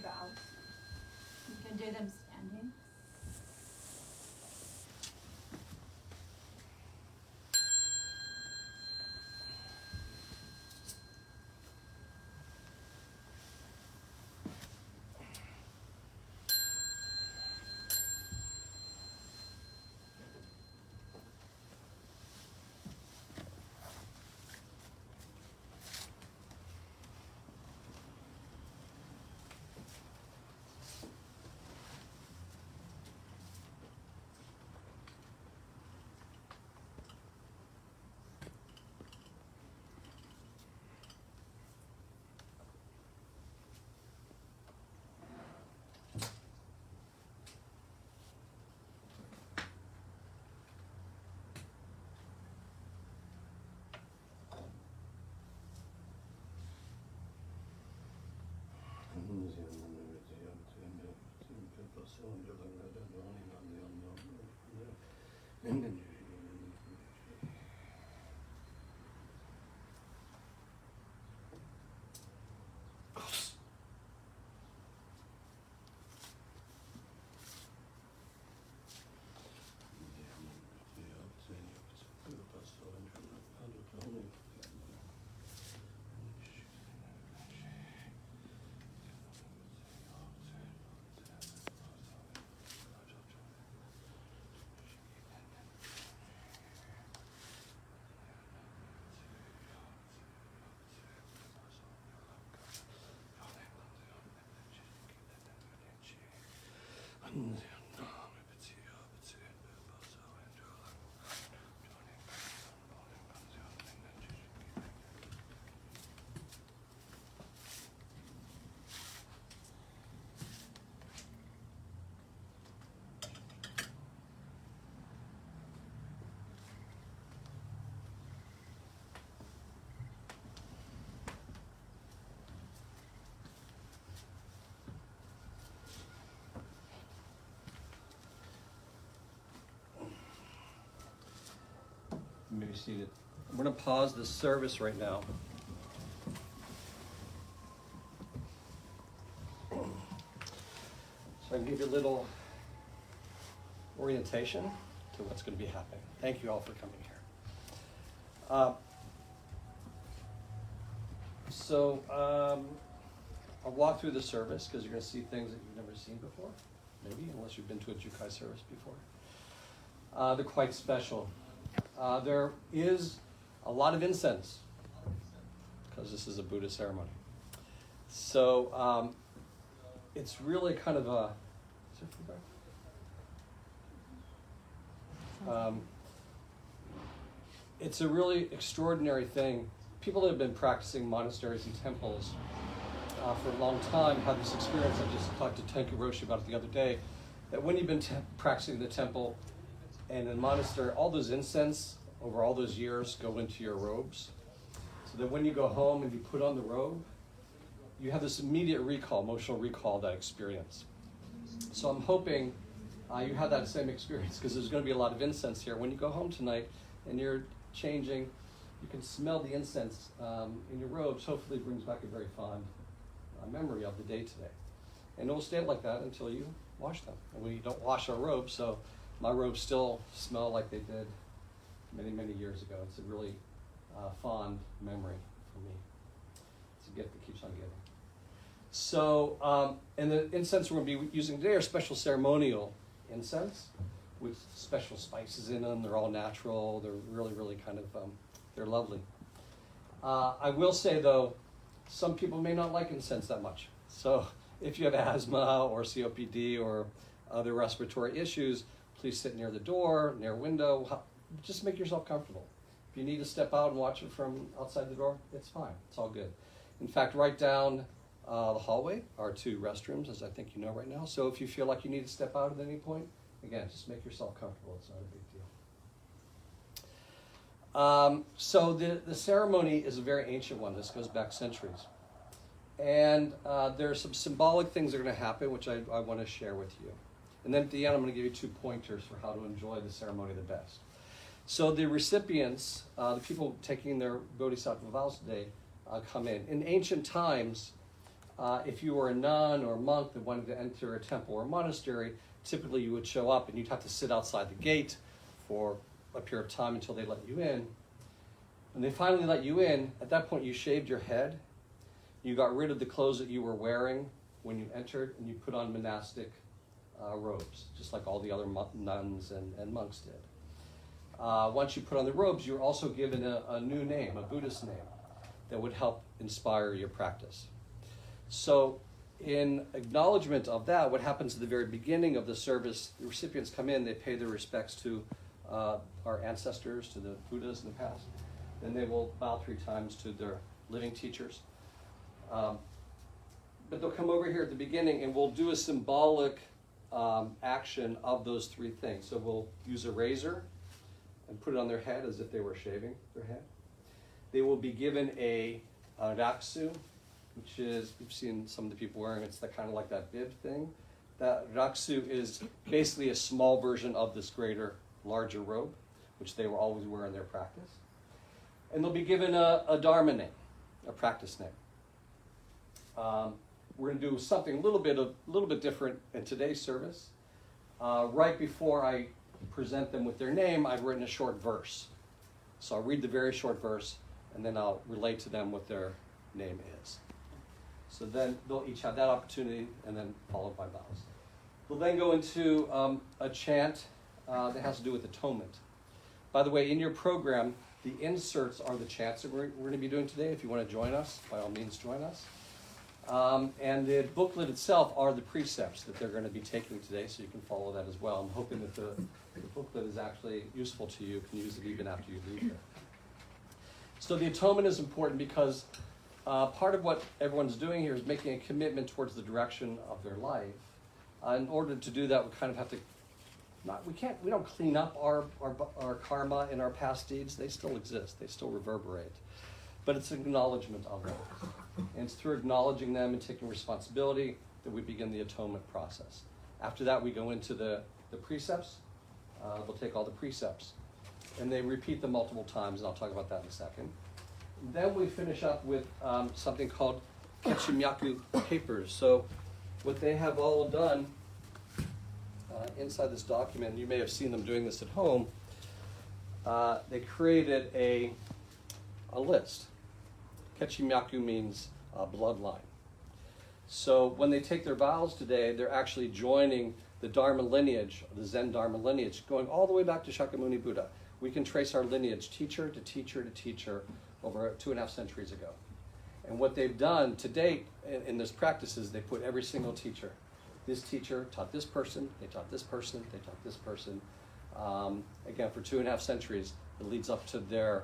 vows. You can do them standing. Maybe seated. I'm going to pause the service right now. So I can give you a little orientation to what's going to be happening. Thank you all for coming here. I'll walk through the service because you're going to see things that you've never seen before, maybe, unless you've been to a Jukai service before. They're quite special. There is a lot of incense because this is a Buddhist ceremony. So it's really kind of a, is there feedback? It's a really extraordinary thing. People that have been practicing monasteries and temples for a long time have this experience. I just talked to Tenku Roshi about it the other day, that when you've been practicing the temple and in the monastery, all those incense over all those years go into your robes. So that when you go home and you put on the robe, you have this immediate recall, emotional recall of that experience. So I'm hoping you have that same experience because there's going to be a lot of incense here. When you go home tonight and you're changing, you can smell the incense in your robes. Hopefully it brings back a very fond memory of the day today. And it will stay like that until you wash them. And we don't wash our robes, so my robes still smell like they did many, many years ago. It's a really fond memory for me. It's a gift that keeps on giving. So, and the incense we're going to be using today are special ceremonial incense with special spices in them. They're all natural. They're really, really kind of, they're lovely. I will say, though, some people may not like incense that much. So if you have asthma or COPD or other respiratory issues, please sit near the door, near a window. Just make yourself comfortable. If you need to step out and watch it from outside the door, it's fine. It's all good. In fact, right down the hallway are 2 restrooms, as I think you know right now. So if you feel like you need to step out at any point, again, just make yourself comfortable. It's not a big deal. So the ceremony is a very ancient one. This goes back centuries. And there are some symbolic things that are going to happen, which I want to share with you. And then at the end, I'm going to give you 2 pointers for how to enjoy the ceremony the best. So the recipients, the people taking their bodhisattva vows today, come in. In ancient times, If you were a nun or a monk that wanted to enter a temple or a monastery, typically you would show up and you'd have to sit outside the gate for a period of time until they let you in. When they finally let you in, at that point you shaved your head, you got rid of the clothes that you were wearing when you entered, and you put on monastic robes, just like all the other nuns and monks did. Once you put on the robes, you were also given a new name, a Buddhist name, that would help inspire your practice. So in acknowledgement of that, what happens at the very beginning of the service, the recipients come in, they pay their respects to our ancestors, to the Buddhas in the past. Then they will bow 3 times to their living teachers. But they'll come over here at the beginning and we'll do a symbolic action of those 3 things. So we'll use a razor and put it on their head as if they were shaving their head. They will be given a raksu, which is, you've seen some of the people wearing, it's kind of like that bib thing. That raksu is basically a small version of this larger robe, which they will always wear in their practice. And they'll be given a dharma name, a practice name. We're going to do something a little bit different in today's service. Right before I present them with their name, I've written a short verse. So I'll read the very short verse, and then I'll relate to them what their name is. So then they'll each have that opportunity, and then followed by bows. We'll then go into a chant that has to do with atonement. By the way, in your program, the inserts are the chants that we're going to be doing today. If you want to join us, by all means join us. And the booklet itself are the precepts that they're going to be taking today, so you can follow that as well. I'm hoping that the booklet is actually useful to you. You can use it even after you leave here. So the atonement is important because part of what everyone's doing here is making a commitment towards the direction of their life. In order to do that, we kind of have to we don't clean up our karma and our past deeds. They still exist. They still reverberate. But it's an acknowledgement of them. And it's through acknowledging them and taking responsibility that we begin the atonement process. After that, we go into the precepts. We'll take all the precepts. And they repeat them multiple times, and I'll talk about that in a second. Then we finish up with something called Kechimyaku papers. So what they have all done inside this document, you may have seen them doing this at home, they created a list. Kechimyaku means bloodline. So when they take their vows today, they're actually joining the Dharma lineage, the Zen Dharma lineage, going all the way back to Shakyamuni Buddha. We can trace our lineage teacher to teacher to teacher over 2.5 centuries ago. And what they've done to date in this practice is they put every single teacher. This teacher taught this person, they taught this person, they taught this person. Again, for 2.5 centuries, it leads up to their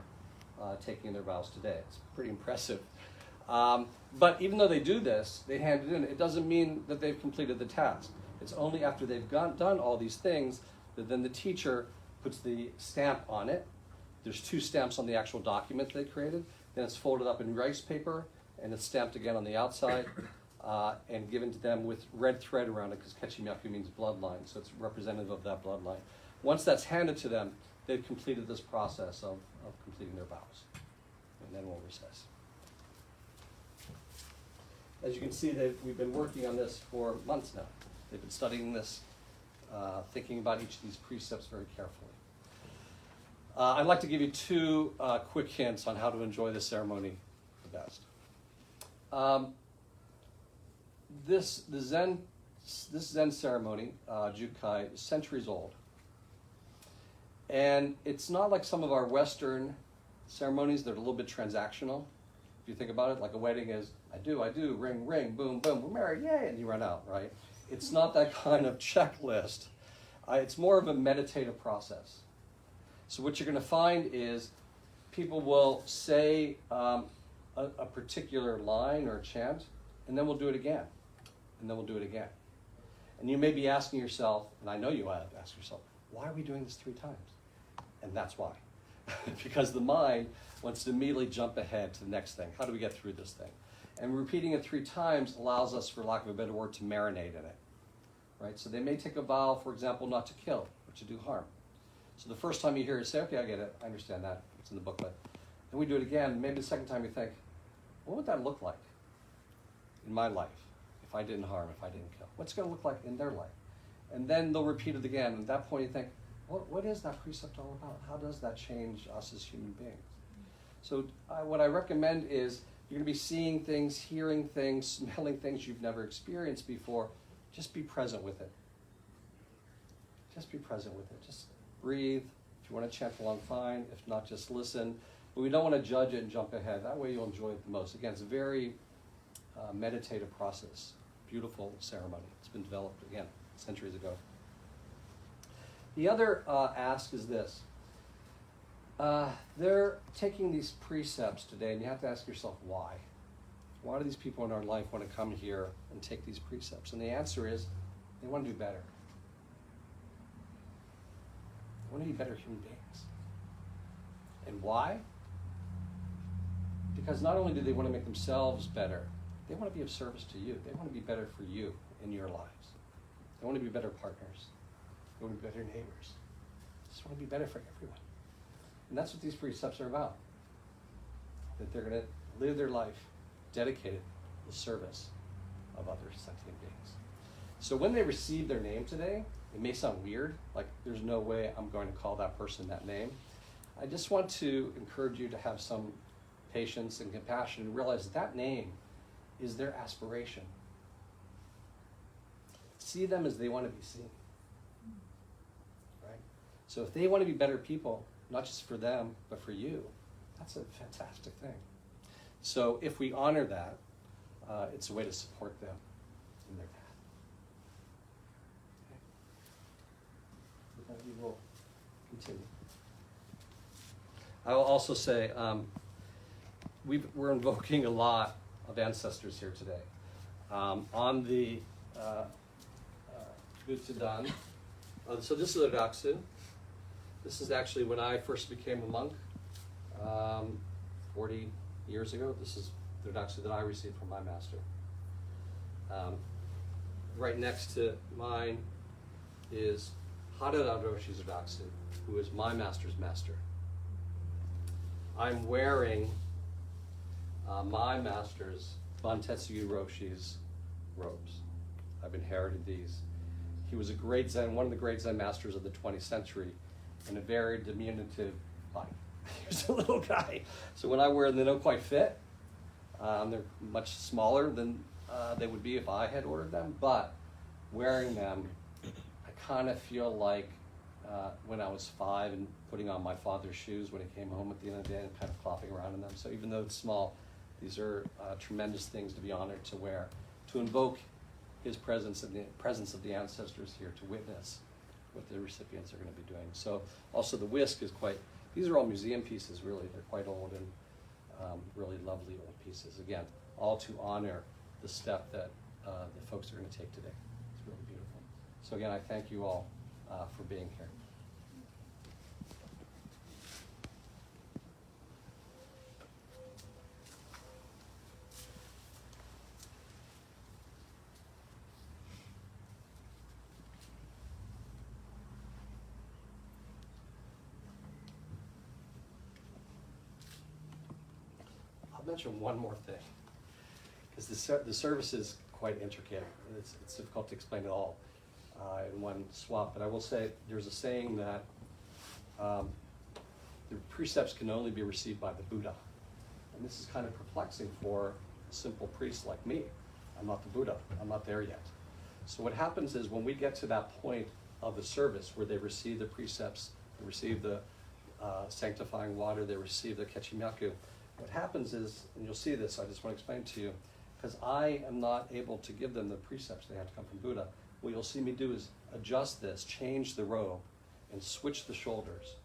taking their vows today. It's pretty impressive. But even though they do this, they hand it in, it doesn't mean that they've completed the task. It's only after they've done all these things that then the teacher puts the stamp on it. There's 2 stamps on the actual document they created. Then it's folded up in rice paper, and it's stamped again on the outside, and given to them with red thread around it, because Kechimyaku means bloodline, so it's representative of that bloodline. Once that's handed to them, they've completed this process of completing their vows. And then we'll recess. As you can see, we've been working on this for months now. They've been studying this, thinking about each of these precepts very carefully. I'd like to give you 2 quick hints on how to enjoy this ceremony the best. This Zen ceremony, Jukai, is centuries old. And it's not like some of our Western ceremonies that are a little bit transactional. If you think about it, like a wedding is, I do, ring, ring, boom, boom, we're married, yay, and you run out, right? It's not that kind of checklist. It's more of a meditative process. So what you're going to find is people will say a particular line or chant, and then we'll do it again, and then we'll do it again. And you may be asking yourself, and I know you have asked yourself, why are we doing this 3 times? And that's why. Because the mind wants to immediately jump ahead to the next thing. How do we get through this thing? And repeating it 3 times allows us, for lack of a better word, to marinate in it. Right? So they may take a vow, for example, not to kill or to do harm. So the first time you hear it, say, okay, I get it, I understand that, it's in the booklet. Then we do it again, maybe the second time you think, what would that look like? in my life if I didn't harm, if I didn't kill? What's it going to look like in their life? And then they'll repeat it again. And at that point you think, what is that precept all about? How does that change us as human beings? So what I recommend is you're going to be seeing things, hearing things, smelling things you've never experienced before. Just be present with it. Just be present with it. Just breathe. If you want to chant along, fine. If not, just listen. But we don't want to judge it and jump ahead. That way you'll enjoy it the most. Again, it's a very meditative process. Beautiful ceremony. It's been developed, again, centuries ago. The other ask is this. They're taking these precepts today, and you have to ask yourself why. Why do these people in our life want to come here and take these precepts? And the answer is they want to do better. They want to be better human beings. And why? Because not only do they want to make themselves better, they want to be of service to you. They want to be better for you in your lives. They want to be better partners. They want to be better neighbors. They just want to be better for everyone. And that's what these precepts are about. That they're going to live their life dedicated to the service of other sentient beings. So when they receive their name today, it may sound weird, like there's no way I'm going to call that person that name. I just want to encourage you to have some patience and compassion and realize that name is their aspiration. See them as they want to be seen. Right? So if they want to be better people, not just for them, but for you, that's a fantastic thing. So if we honor that, it's a way to support them in their path. Okay. With that, we will continue. I will also say, we're invoking a lot of ancestors here today. On the Butsudan, so this is a Raksu. This is actually when I first became a monk 40 years ago. This is the Raksu that I received from my master. Right next to mine is Harada Roshi's Raksu, who is my master's master. I'm wearing my master's Bantetsugu Roshi's robes. I've inherited these. He was a great Zen, one of the great Zen masters of the 20th century, in a very diminutive body. He was a little guy. So when I wear them, they don't quite fit. They're much smaller than they would be if I had ordered them, but wearing them, I kind of feel like when I was 5 and putting on my father's shoes when he came home at the end of the day and kind of flopping around in them. So even though it's small, these are tremendous things to be honored to wear, to invoke his presence and the presence of the ancestors here to witness what the recipients are going to be doing. So also the whisk is quite, these are all museum pieces really, they're quite old and really lovely old pieces. Again, all to honor the step that the folks are going to take today. It's really beautiful. So again, I thank you all for being here. I'll mention one more thing, because the service is quite intricate. It's difficult to explain it all in one swap, but I will say there's a saying that the precepts can only be received by the Buddha. And this is kind of perplexing for a simple priest like me. I'm not the Buddha. I'm not there yet. So what happens is when we get to that point of the service where they receive the precepts, they receive the sanctifying water, they receive the kechimyaku, what happens is, and you'll see this, I just want to explain to you, because I am not able to give them the precepts, they have to come from Buddha. What you'll see me do is adjust this, change the robe, and switch the shoulders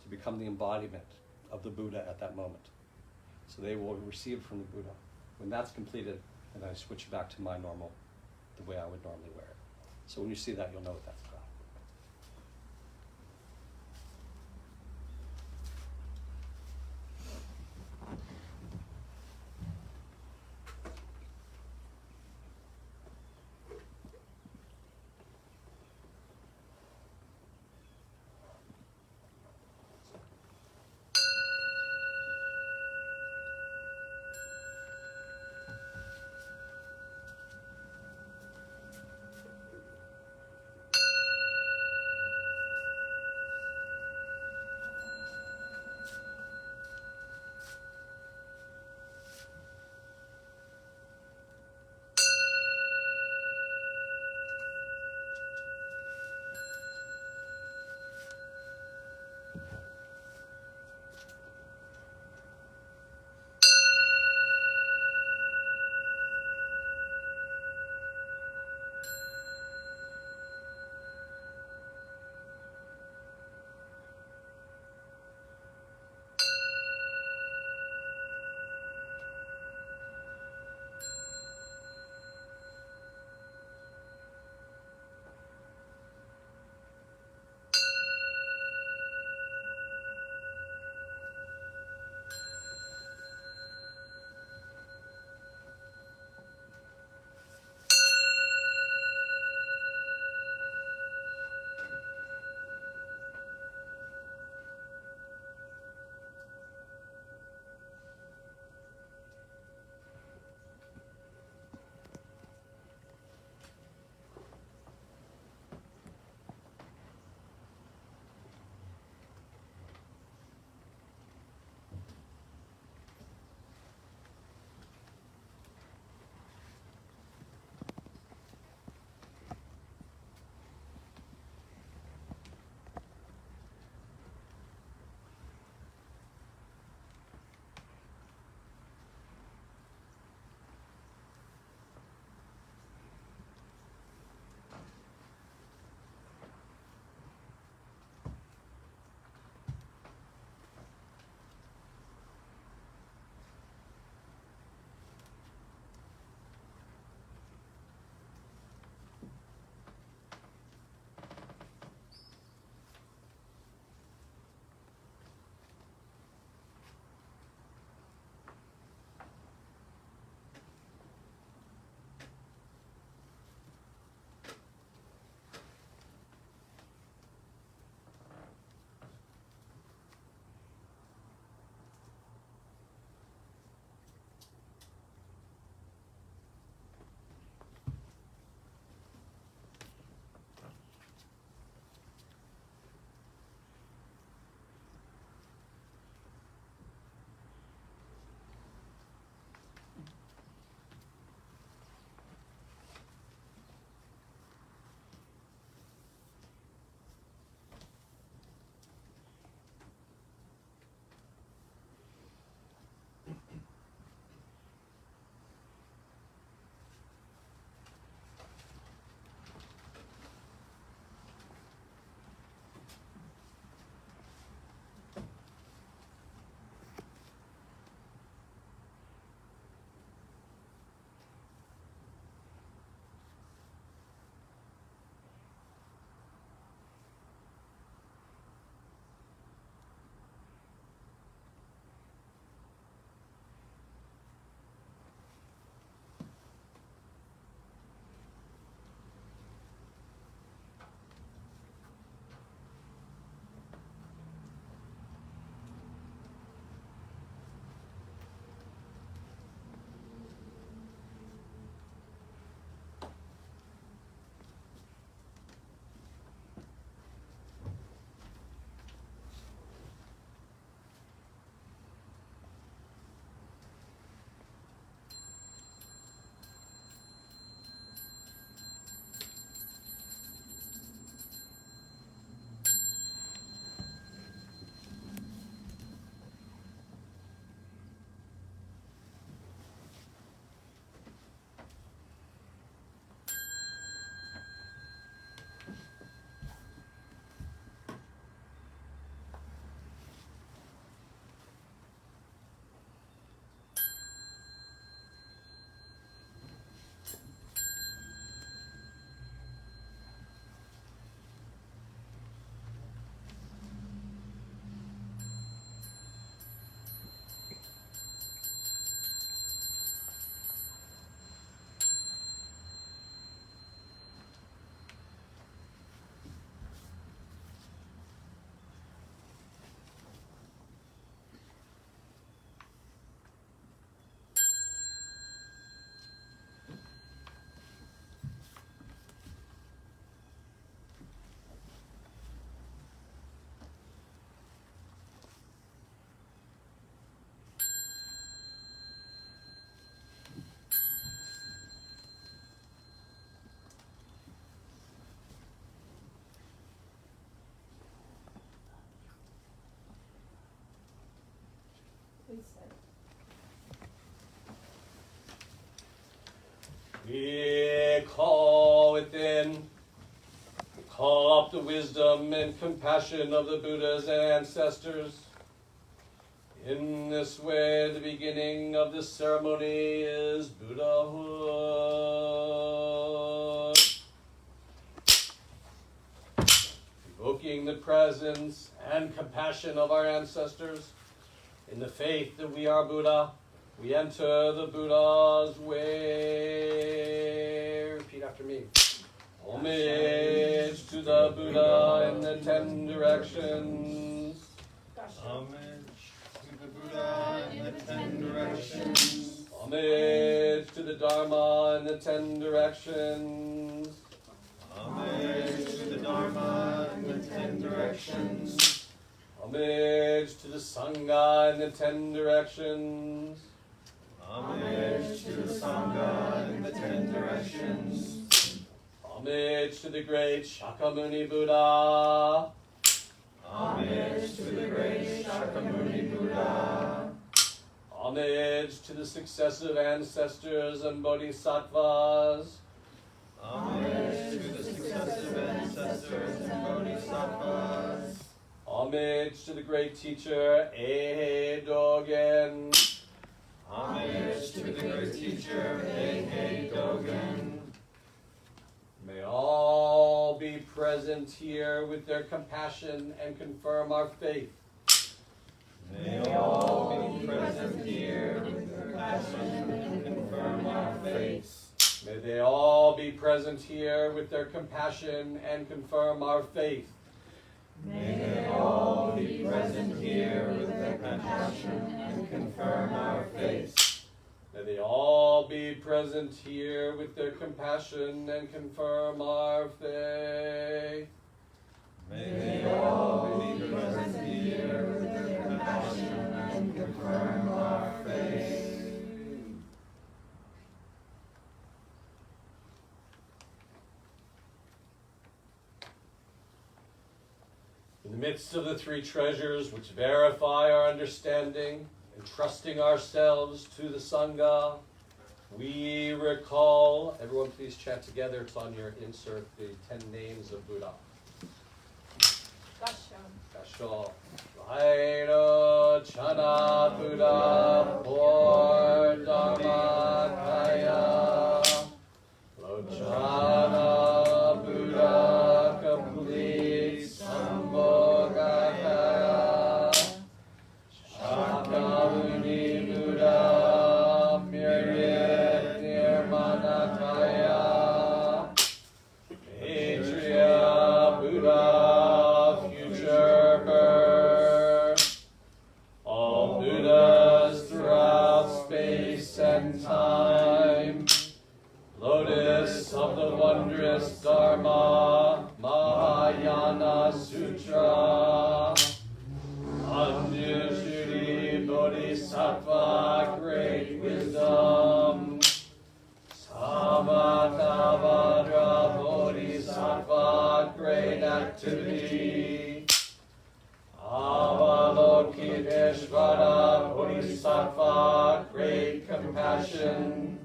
to become the embodiment of the Buddha at that moment. So they will receive from the Buddha. When that's completed, then I switch back to my normal, the way I would normally wear it. So when you see that, you'll know what that's about. call up the wisdom and compassion of the Buddha's ancestors. In this way, the beginning of this ceremony is Buddhahood. Evoking the presence and compassion of our ancestors, in the faith that we are Buddha, we enter the Buddha's way. Repeat after me. Homage to the Buddha in the 10 directions. Homage to the Buddha in the 10 directions. Homage to the Dharma in the 10 directions. Homage to the Dharma in the 10 directions. Homage to the Sangha in the 10 directions. Homage to the Sangha in the 10 directions. Homage to the great Shakyamuni Buddha. Homage to the great Shakyamuni Buddha. Homage to the successive ancestors and bodhisattvas. Homage to the successive ancestors and bodhisattvas. Homage to the great teacher Eihei Dogen. Homage to the great teacher Eihei Dogen. May all be present here with their compassion and confirm our faith. May all be present here with their compassion and confirm our faith. May they all be present here with their compassion and confirm our faith. May they all be present here with their compassion and confirm our faith. May they all be present here with their compassion and confirm our faith. May they all be present here with their compassion and confirm our faith. In the midst of the 3 treasures which verify our understanding, entrusting ourselves to the Sangha, we recall, everyone please chant together, it's on your insert, the 10 names of Buddha. Gasho. Vairo Chana Buddha Por Dharma Kaya. Lochana Buddha Complete Sambhogakaya. Shakyamuni Buddha Myriad Nirmanakaya. Maitreya Buddha Future Birth. All Buddhas throughout space and time. Lotus of the wondrous Dharma Mahayana Sutra. Anjushri Bodhisattva, great wisdom. Samatavadra Bodhisattva, great activity. Avalokiteshvara Bodhisattva, great compassion.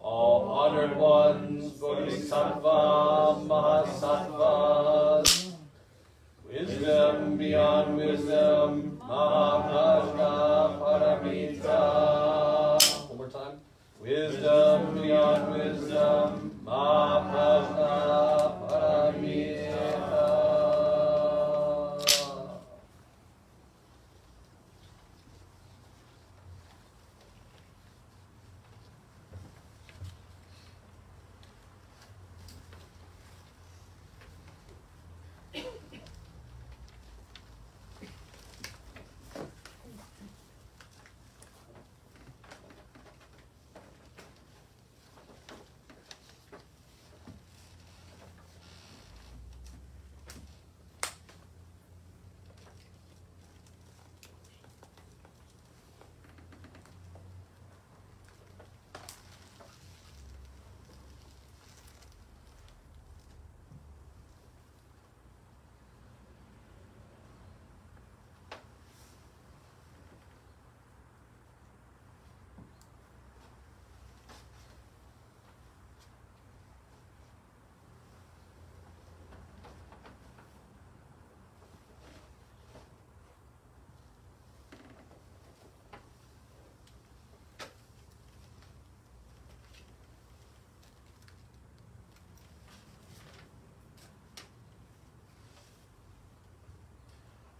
All honored ones, Bodhisattva, Mahasattvas. Wisdom beyond wisdom, Mahaprajna Paramita. One more time. Wisdom beyond wisdom, Mahaprajna Paramita.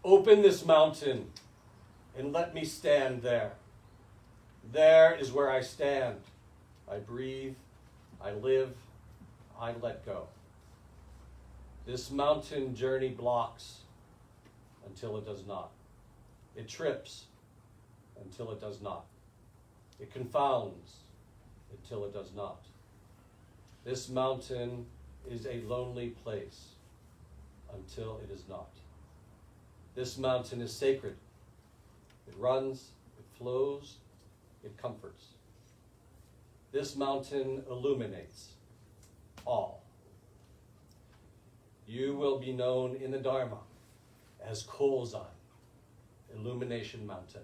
Open this mountain and let me stand there. There is where I stand. I breathe, I live, I let go. This mountain journey blocks until it does not. It trips until it does not. It confounds until it does not. This mountain is a lonely place until it is not. This mountain is sacred. It runs, it flows, it comforts. This mountain illuminates all. You will be known in the Dharma as Kozan, Illumination Mountain.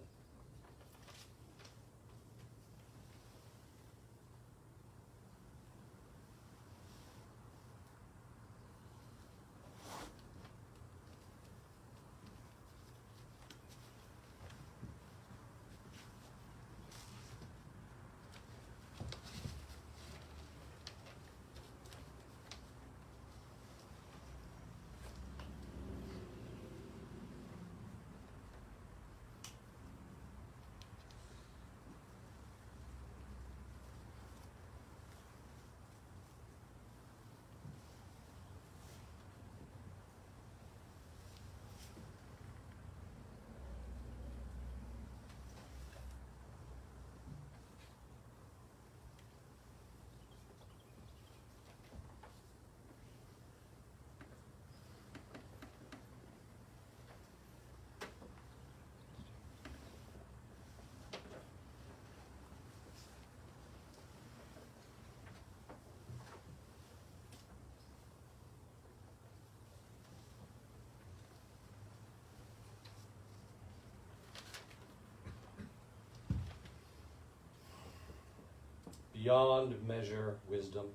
Beyond measure wisdom,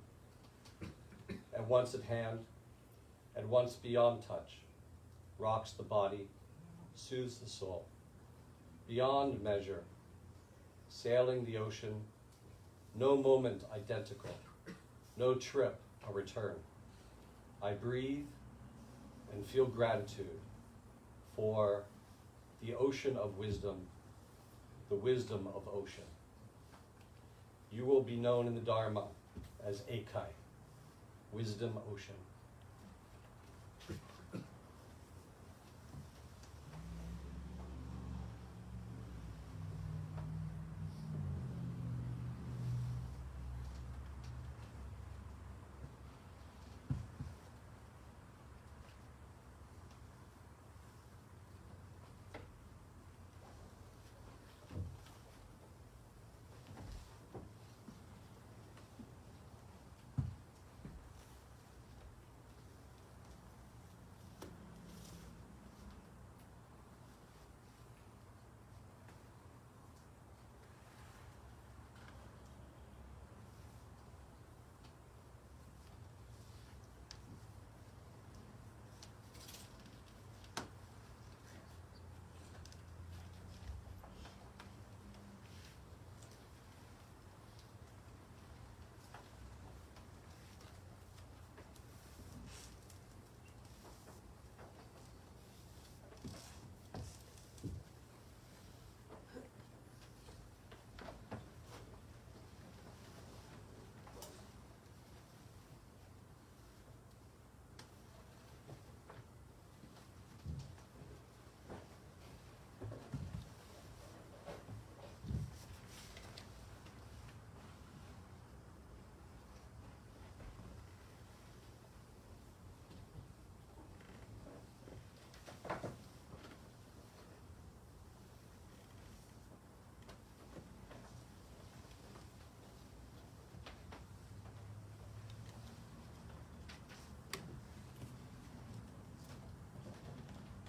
at once at hand, at once beyond touch, rocks the body, soothes the soul. Beyond measure, sailing the ocean, no moment identical, no trip a return. I breathe and feel gratitude for the ocean of wisdom, the wisdom of ocean. You will be known in the Dharma as Eikai, Wisdom Ocean.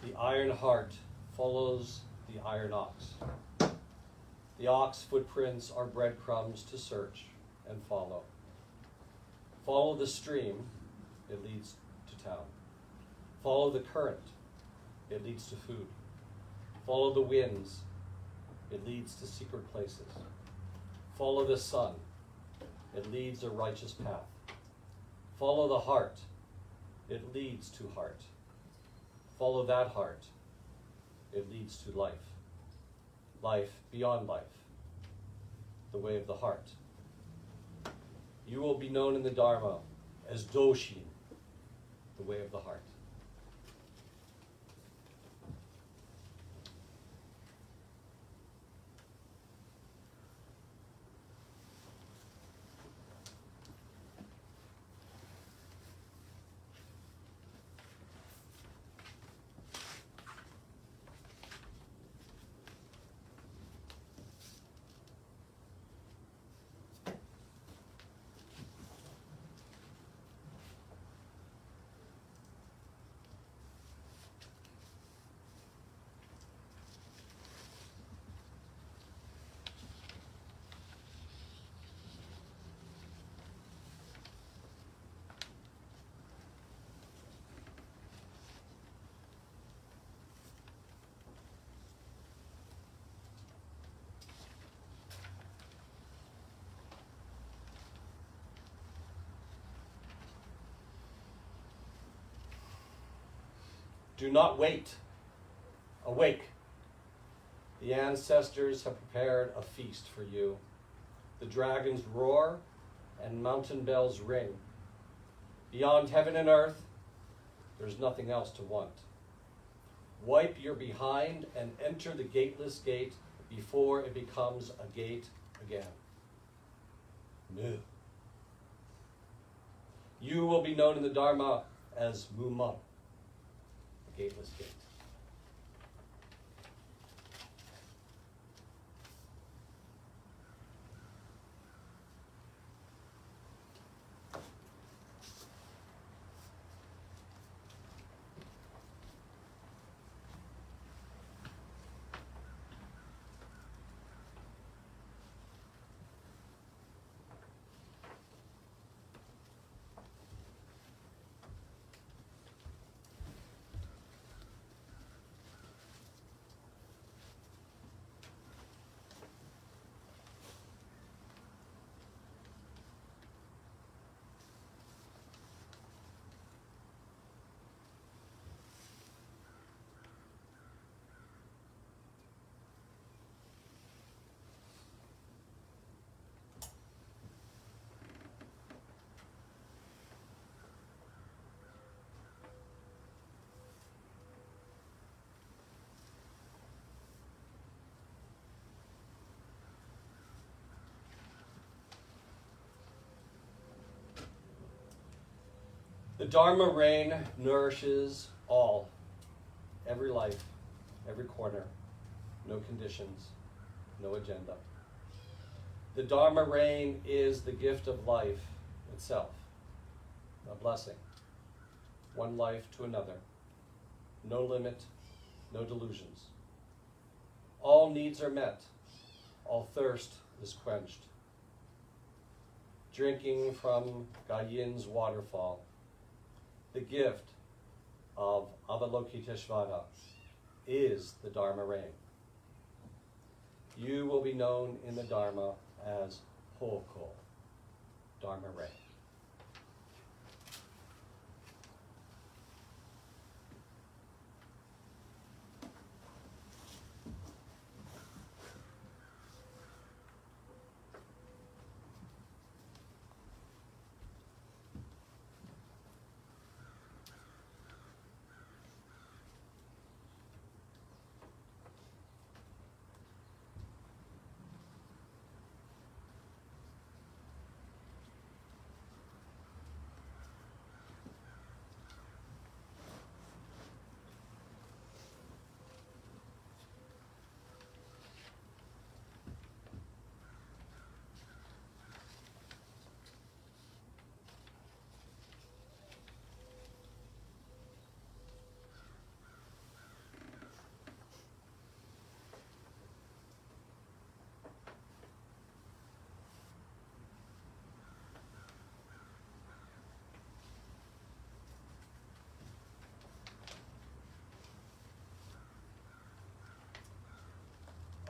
The iron heart follows the iron ox. The ox footprints are breadcrumbs to search and follow. Follow the stream, it leads to town. Follow the current, it leads to food. Follow the winds, it leads to secret places. Follow the sun, it leads a righteous path. Follow the heart, it leads to heart. Follow that heart, it leads to life. Life beyond life, the way of the heart. You will be known in the Dharma as Doshin, the way of the heart. Do not wait. Awake. The ancestors have prepared a feast for you. The dragons roar and mountain bells ring. Beyond heaven and earth, there's nothing else to want. Wipe your behind and enter the gateless gate before it becomes a gate again. No. You will be known in the Dharma as Muma, the gateless gate. The Dharma rain nourishes all, every life, every corner, no conditions, no agenda. The Dharma rain is the gift of life itself, a blessing, one life to another, no limit, no delusions. All needs are met, all thirst is quenched. Drinking from Gayin's waterfall, the gift of Avalokiteshvara is the Dharma rain. You will be known in the Dharma as Hoko, Dharma rain.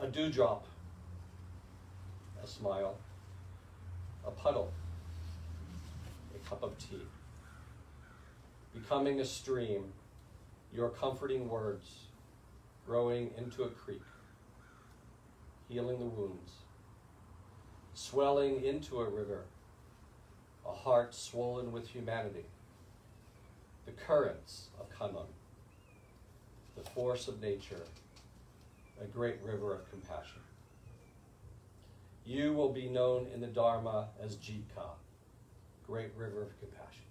A dewdrop, a smile, a puddle, a cup of tea. Becoming a stream, your comforting words, growing into a creek, healing the wounds, swelling into a river, a heart swollen with humanity, the currents of Kannon, the force of nature, a great river of compassion. You will be known in the Dharma as Jukai, great river of compassion.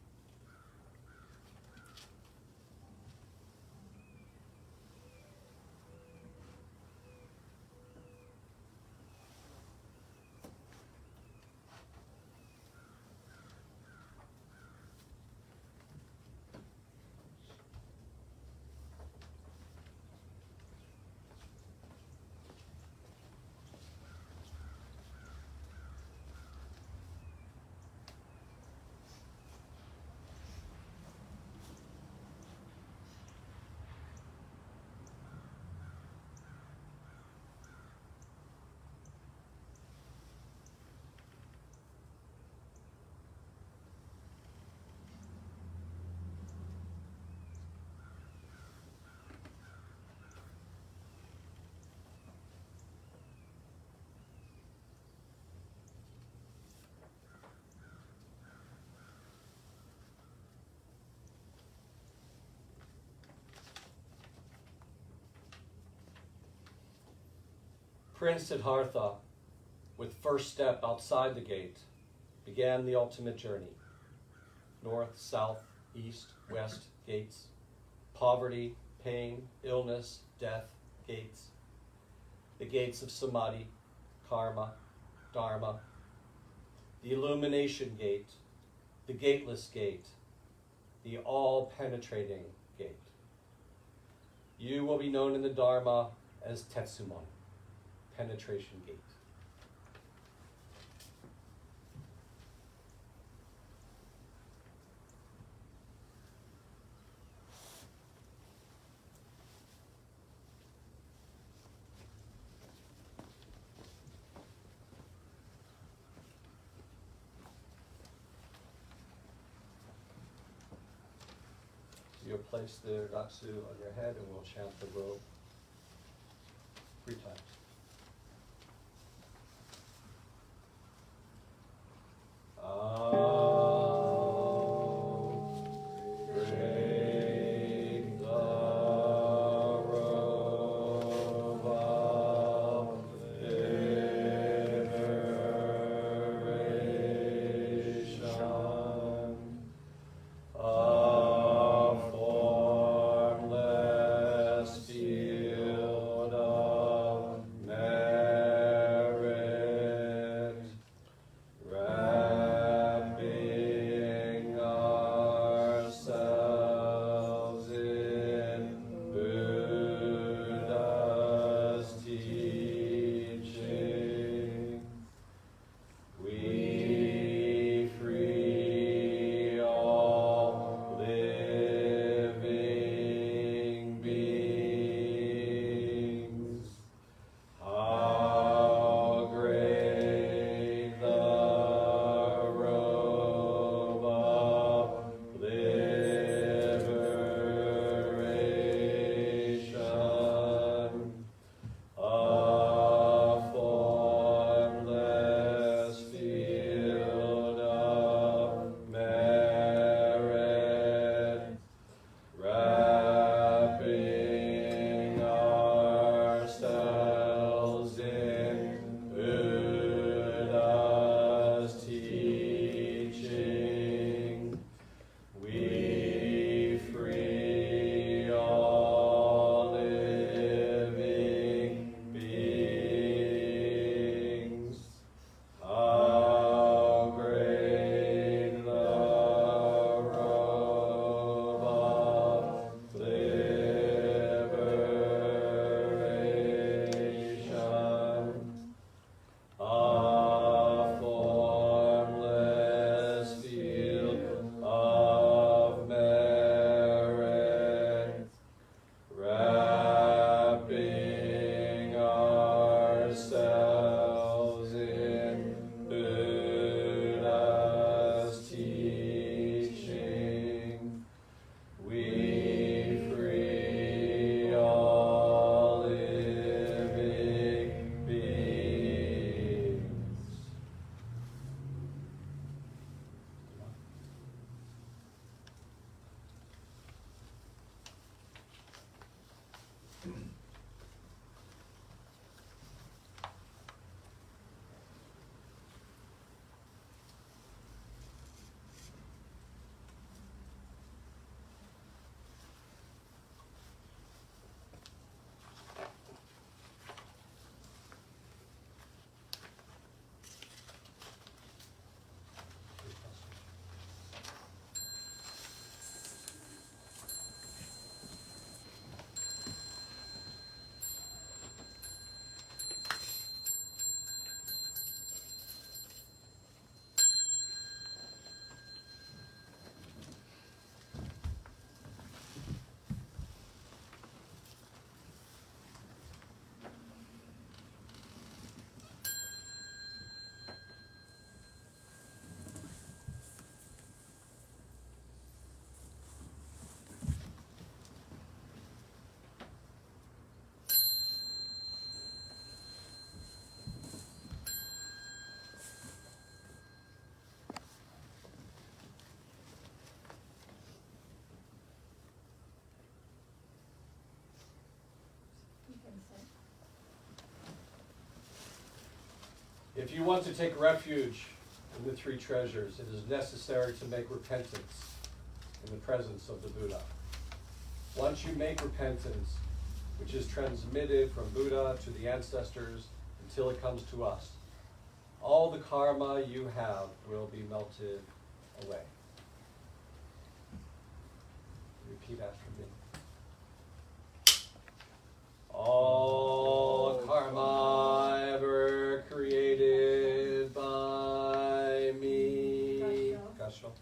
Prince Siddhartha, with first step outside the gate, began the ultimate journey. North, south, east, west gates. Poverty, pain, illness, death gates. The gates of samadhi, karma, dharma. The illumination gate, the gateless gate, the all-penetrating gate. You will be known in the Dharma as Tetsumon, penetration gate. You'll place the Ratsu on your head and we'll chant the robe 3 times. If you want to take refuge in the three treasures, it is necessary to make repentance in the presence of the Buddha. Once you make repentance, which is transmitted from Buddha to the ancestors until it comes to us, all the karma you have will be melted away. Repeat after me. All karma ever created by me. Gasho.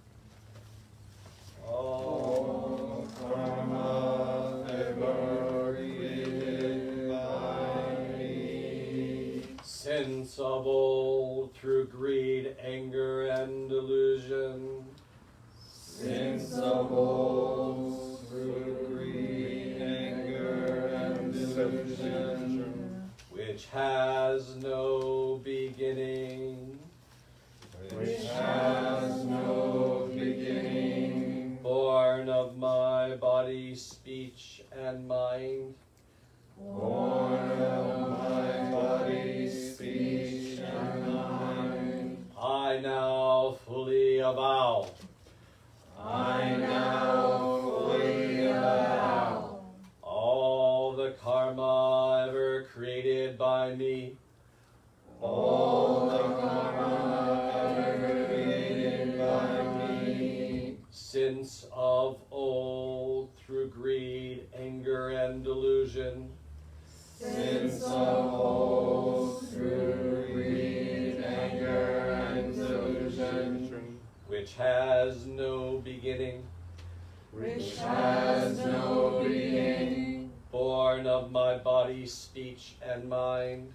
All karma ever created by me, since of old through greed, anger, and delusion, since of old through greed, anger, and delusion, which has no beginning, which has no beginning, born of my body, speech, and mind, born of my body, speech, and mind, I now fully avow. I now fully avow All the karma ever created by me, all the karma ever created by me, since of old through greed, anger, and delusion, since of old through greed, anger, and delusion, which has no beginning, which has no beginning, born of my body, speech, and mind,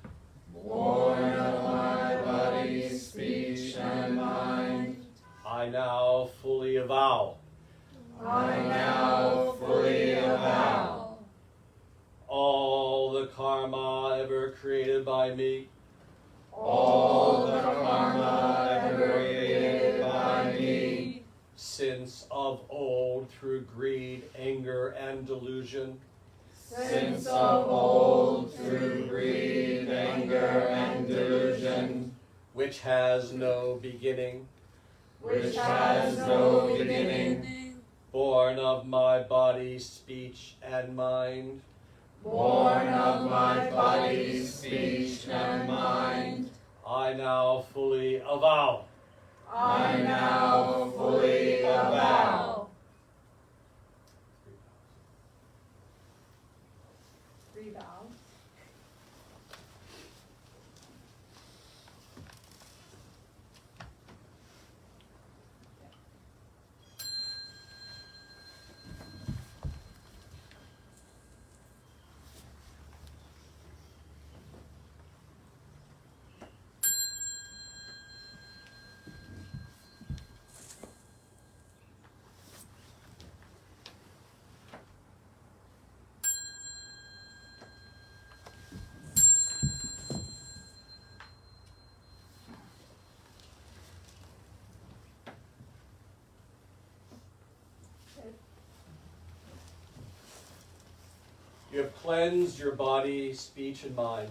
born of my body, speech, and mind, I now fully avow. I now fully avow All the karma ever created by me, all the karma ever created by me, since of old through greed, anger, and delusion, since of old through greed, anger, and delusion, which has no beginning, which has no beginning, born of my body, speech, and mind, born of my body, speech, and mind, I now fully avow. I now fully avow. Three vows. You have cleansed your body, speech, and mind,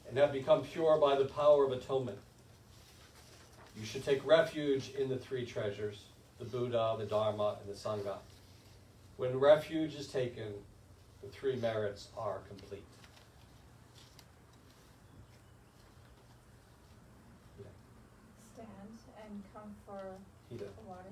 and have become pure by the power of atonement. You should take refuge in the three treasures, the Buddha, the Dharma, and the Sangha. When refuge is taken, the three merits are complete. Stand and come for Hida. the water.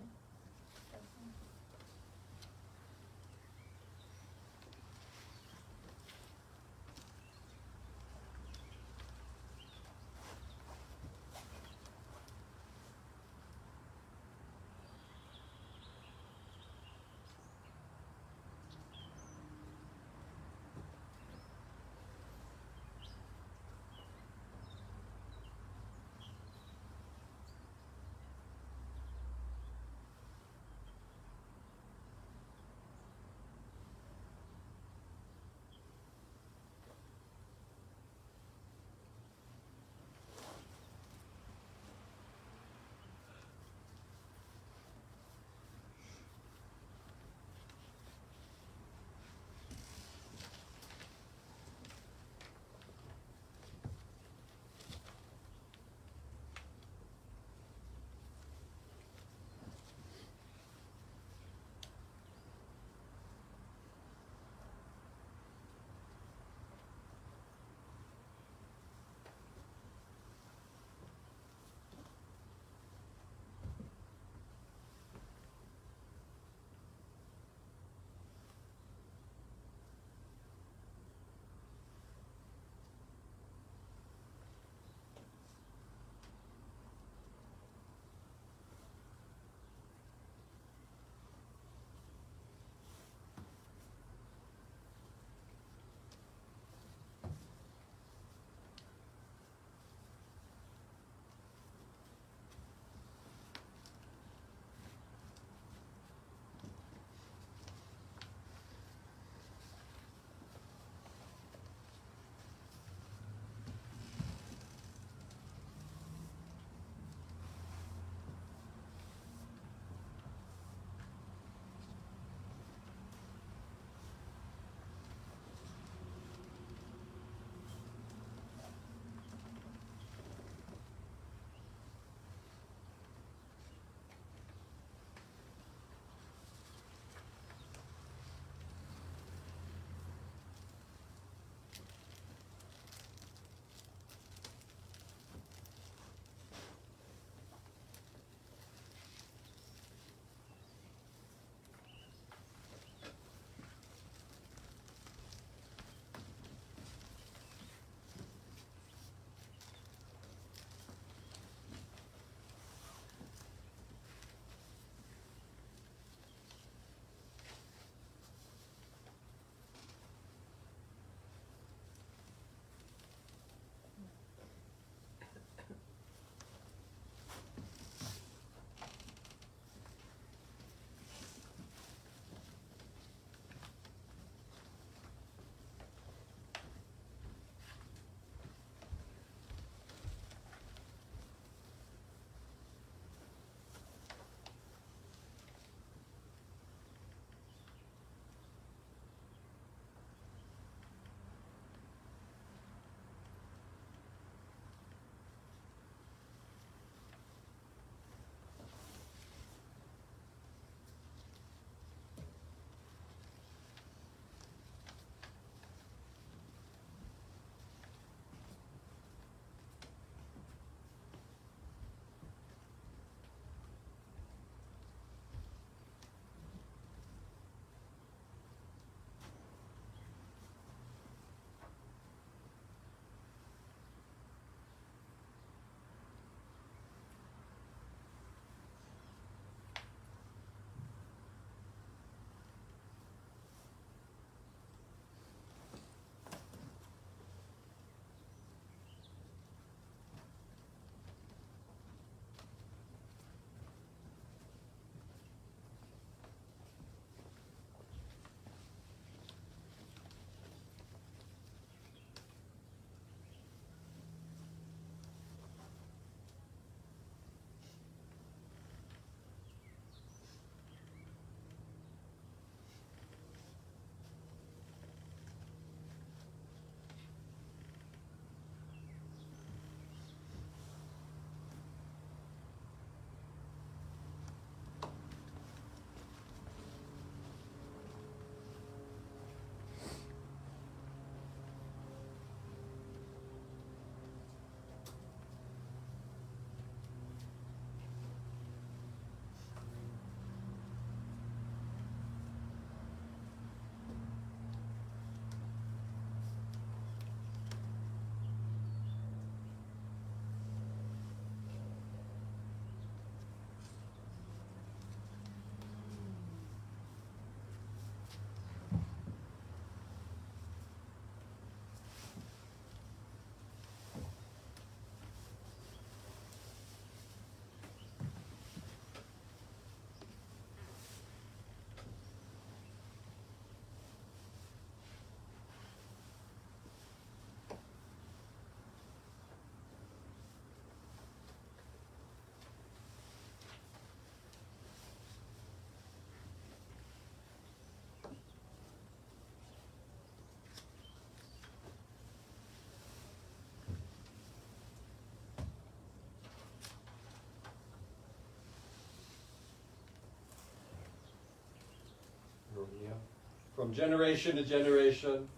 From generation to generation,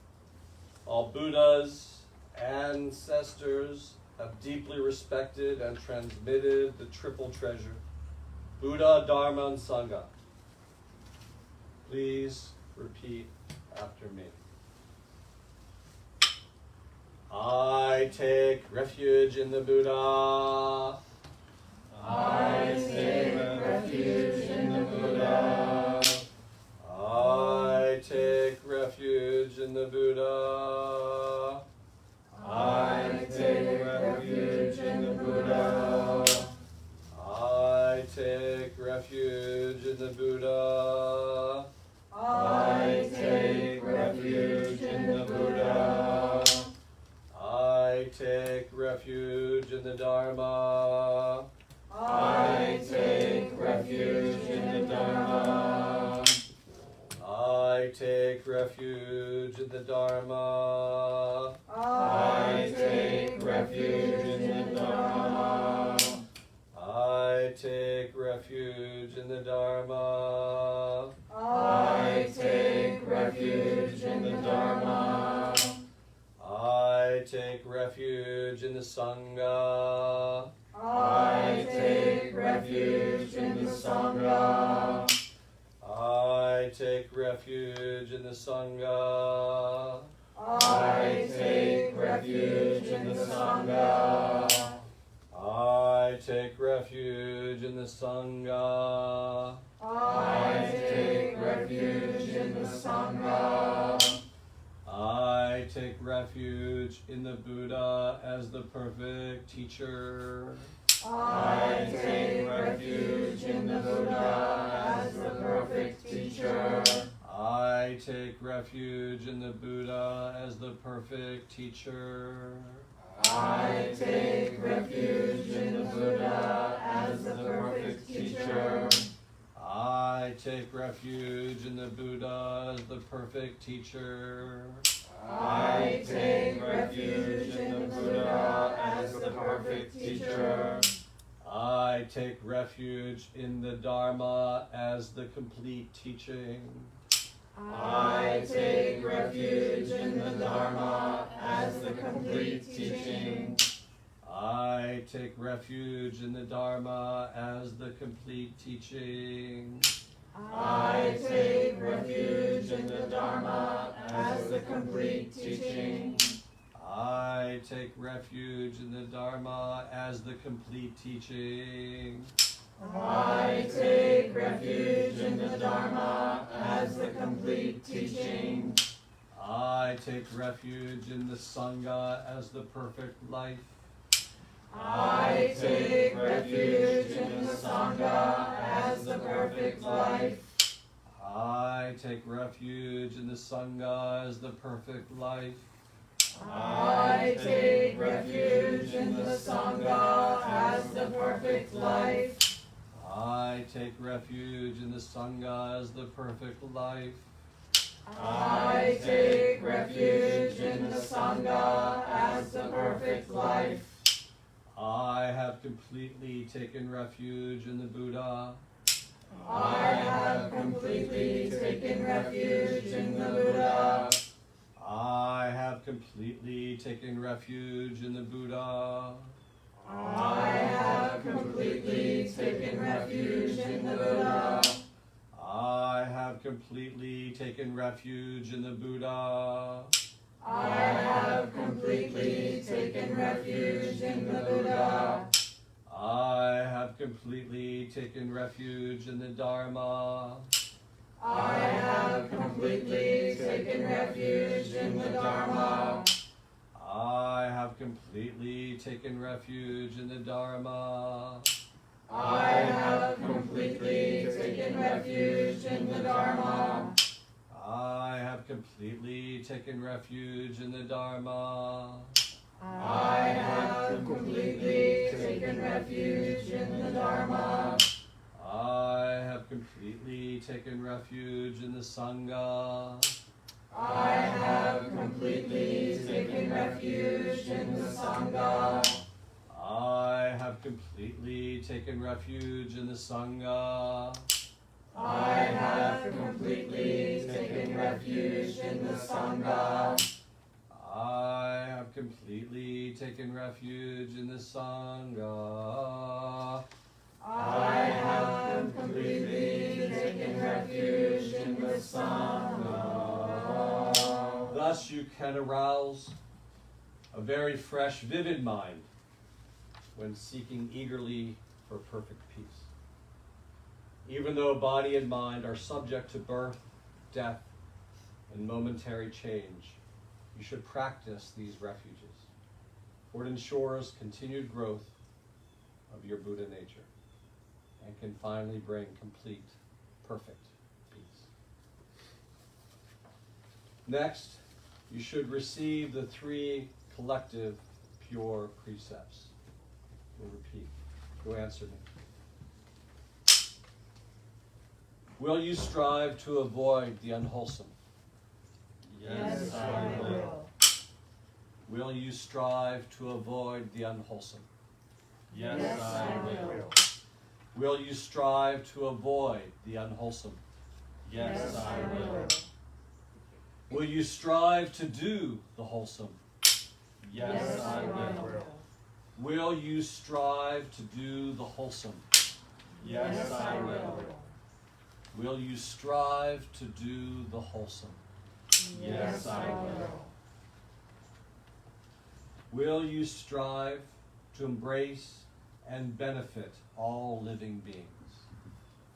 all Buddhas, ancestors have deeply respected and transmitted the triple treasure, Buddha, Dharma, and Sangha. Please repeat after me. I take refuge in the Buddha. I take refuge in the Buddha. I take refuge in the Buddha. I take refuge in the Buddha. I take refuge in the Buddha. I take refuge in the Buddha. I take refuge in the Dharma. I take refuge in the Dharma. I take refuge in the Dharma. I take refuge in the Dharma. I take refuge in the Dharma. I take refuge in the Dharma. I take refuge in the Sangha. I take refuge in the Sangha. I take refuge in the Sangha. I take refuge in the Sangha. I take refuge in the Sangha. I take refuge in the Sangha. I take refuge in the Buddha as the perfect teacher. I take refuge in the Buddha as the perfect teacher. I take refuge in the Buddha as the perfect teacher. I take refuge in the Buddha as the perfect teacher. I take refuge in the Buddha as the perfect teacher. I take refuge in the Buddha as the perfect teacher. I take refuge in the Dharma as the complete teaching. I take refuge in the Dharma as the complete teaching. I take refuge in the Dharma as the complete teaching. I take refuge in the Dharma as the complete teaching. I take refuge in the Dharma as the complete teaching. I take refuge in the Dharma as the complete teaching. I take refuge in the Sangha as the perfect life. I take refuge in the Sangha as the perfect life. I take refuge in the Sangha as the perfect life. I take refuge in the Sangha as the perfect life. I take refuge in the Sangha as the perfect life. I take refuge in the Sangha as the perfect life. I have completely taken refuge in the Buddha. I have completely taken refuge in the Buddha. I have completely taken refuge in the Buddha. I have completely taken refuge in the Buddha. I have completely taken refuge in the Buddha. I have completely taken refuge in the Buddha. I have completely taken refuge in the Dharma. I have completely taken refuge in the Dharma. I have completely taken refuge in the Dharma. I have completely taken refuge in the Dharma. I have completely taken refuge in the Dharma. I have completely taken refuge in the Dharma. I have completely taken refuge in the Sangha. I have completely taken refuge in the Sangha. I have completely taken refuge in the Sangha. I have completely taken refuge refuge in the Sangha. I have completely taken refuge in the Sangha. I have completely taken refuge in the Sangha. Thus you can arouse a very fresh, vivid mind when seeking eagerly for perfect peace. Even though body and mind are subject to birth, death, and momentary change, you should practice these refuges, for it ensures continued growth of your Buddha nature and can finally bring complete, perfect peace. Next, you should receive the 3 collective pure precepts. We'll repeat. Go answer me. Will you strive to avoid the unwholesome? Yes, I will. Will you strive to avoid the unwholesome? Yes, I will. Will you strive to avoid the unwholesome? Yes, I will. Will you strive to do the wholesome? Yes, I will. Will you strive to do the wholesome? Yes, I will. Will you strive to do the wholesome? Yes, I will. Will you strive to embrace and benefit all living beings?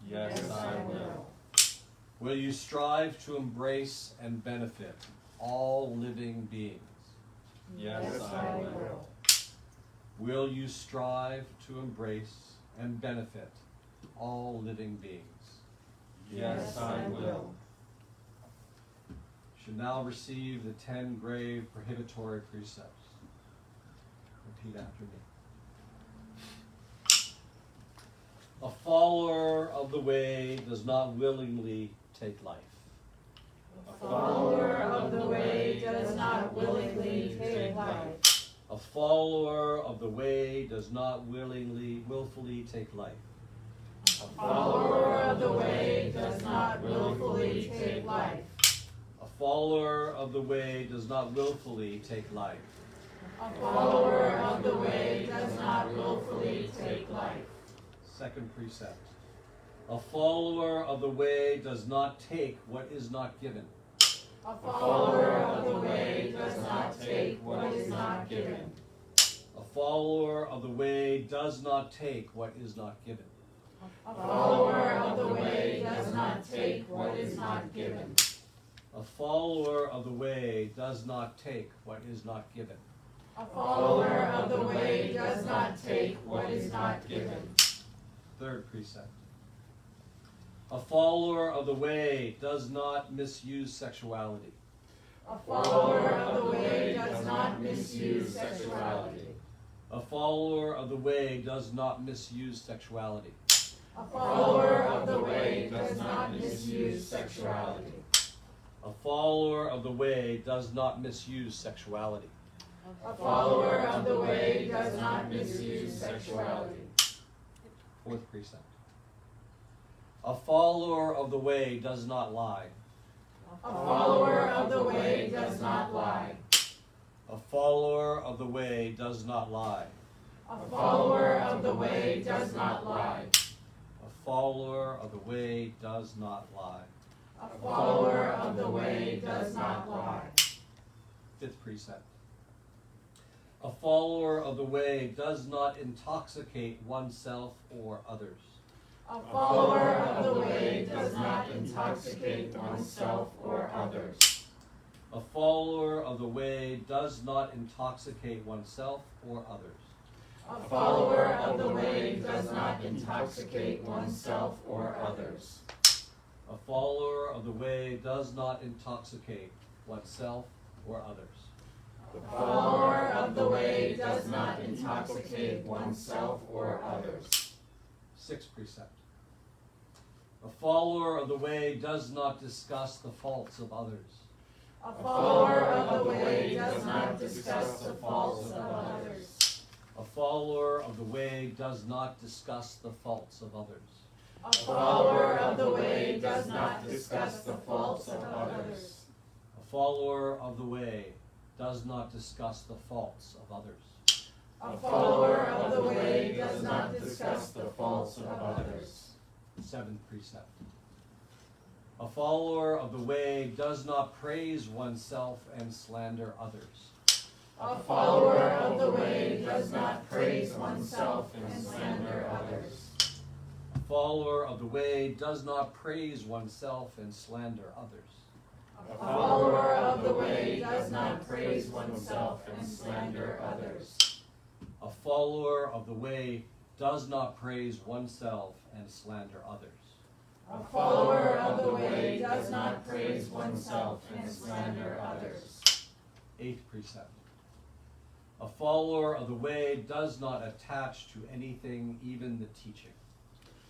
Yes, I will. Will you strive to embrace and benefit all living beings? Yes, I will. Will you strive to embrace and benefit all living beings? Yes, I will. You should now receive the 10 grave prohibitory precepts. Repeat after me. A follower of the way does not willingly take life. A follower of the way does not willingly take life. A follower of the way does not willfully take life. A follower of the way does not willfully take life. A follower of the way does not willfully take life. A follower of the way does not willfully take life. Second precept. A follower of the way does not take what is not given. A follower of the way does not take what is not given. A follower of the way does not take what is not given. A follower of the way does not take what is not given. A follower of the way does not take what is not given. A follower of the way does not take what is not given. Third precept. A follower of the way does not misuse sexuality. A follower of the way does not misuse sexuality. A follower of the way does not misuse sexuality. A follower of the way does not misuse sexuality. A follower of the way does not misuse sexuality. A follower of the way does not misuse sexuality. Fourth precept. A follower of the way does not lie. A follower of the way does not lie. A follower of the way does not lie. A follower of the way does not lie. A follower of the way does not lie. A follower of the way does not lie. Fifth precept. A follower of the way does not intoxicate oneself or others. A follower of the way does not intoxicate oneself or others. A follower of the way does not intoxicate oneself or others. A follower of the way does not intoxicate oneself or others. A follower of the way does not intoxicate oneself or others. A follower of the way does not intoxicate oneself or others. Sixth precept. A follower of the way does not discuss the faults of others. A follower of the way does not discuss the faults of others. A follower of the way does not discuss the faults of others. A follower of the way does not discuss the faults of others. A follower of the way does not discuss the faults of others. A follower of the way does not discuss the faults of others. Seventh precept. A follower of the way does not praise oneself and slander others. A follower of the way does not praise oneself and slander others. A follower of the way does not praise oneself and slander others. A follower of the way does not praise oneself and slander others. A follower of the way does not praise oneself and slander others. A follower of the way does not praise oneself and slander others. Eighth precept. A follower of the way does not attach to anything, even the teaching.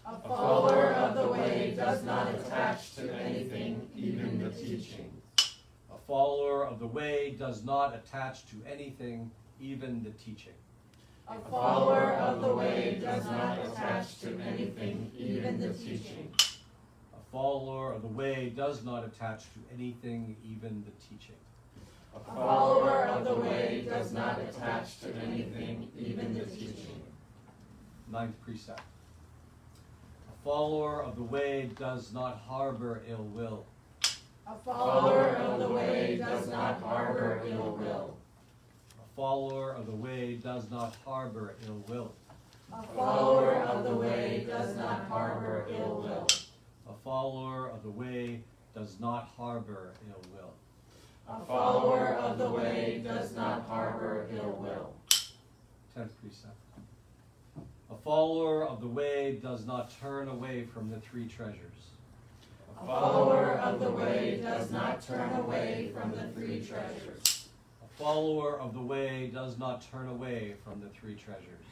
A follower of the way does not attach to anything, even the teaching. A follower of the way does not attach to anything, even the teaching. A follower of the way does not attach to anything, even the teaching. A follower of the way does not attach to anything, even the teaching. A follower of the way does not attach to anything, even the teaching. Ninth precept. A follower of the way does not harbor ill will. A follower of the way does not harbor ill will. A follower of the way does not harbor ill will. A follower of the way does not harbor ill will. A follower of the way does not harbor ill will. A follower of the way does not harbor ill will. 10th precept. A follower of the way does not turn away from the three treasures. A follower of the way does not turn away from the three treasures. A follower of the way does not turn away from the three treasures.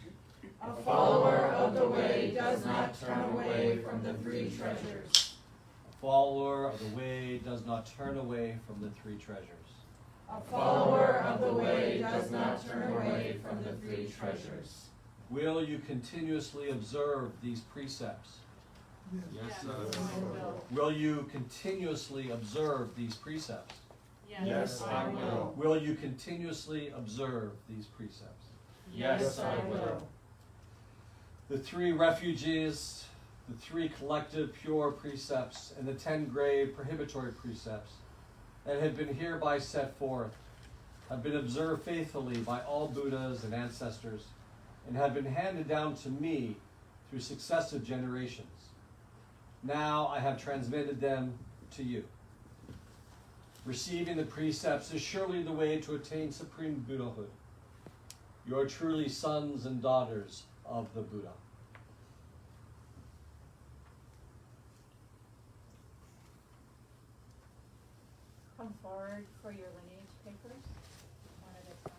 A follower of the way does not turn away from the three treasures. A follower of the way does not turn away from the three treasures. A follower of the way does not turn away from the three treasures. Will you continuously observe these precepts? Yes, I will. Will you continuously observe these precepts? Yes, I will. Will you continuously observe these precepts? Yes, I will. The three refuges, the three collective pure precepts, and the 10 grave prohibitory precepts that have been hereby set forth have been observed faithfully by all Buddhas and ancestors and have been handed down to me through successive generations. Now I have transmitted them to you. Receiving the precepts is surely the way to attain supreme Buddhahood. You are truly sons and daughters of the Buddha. Come forward for your lineage papers, one at a time.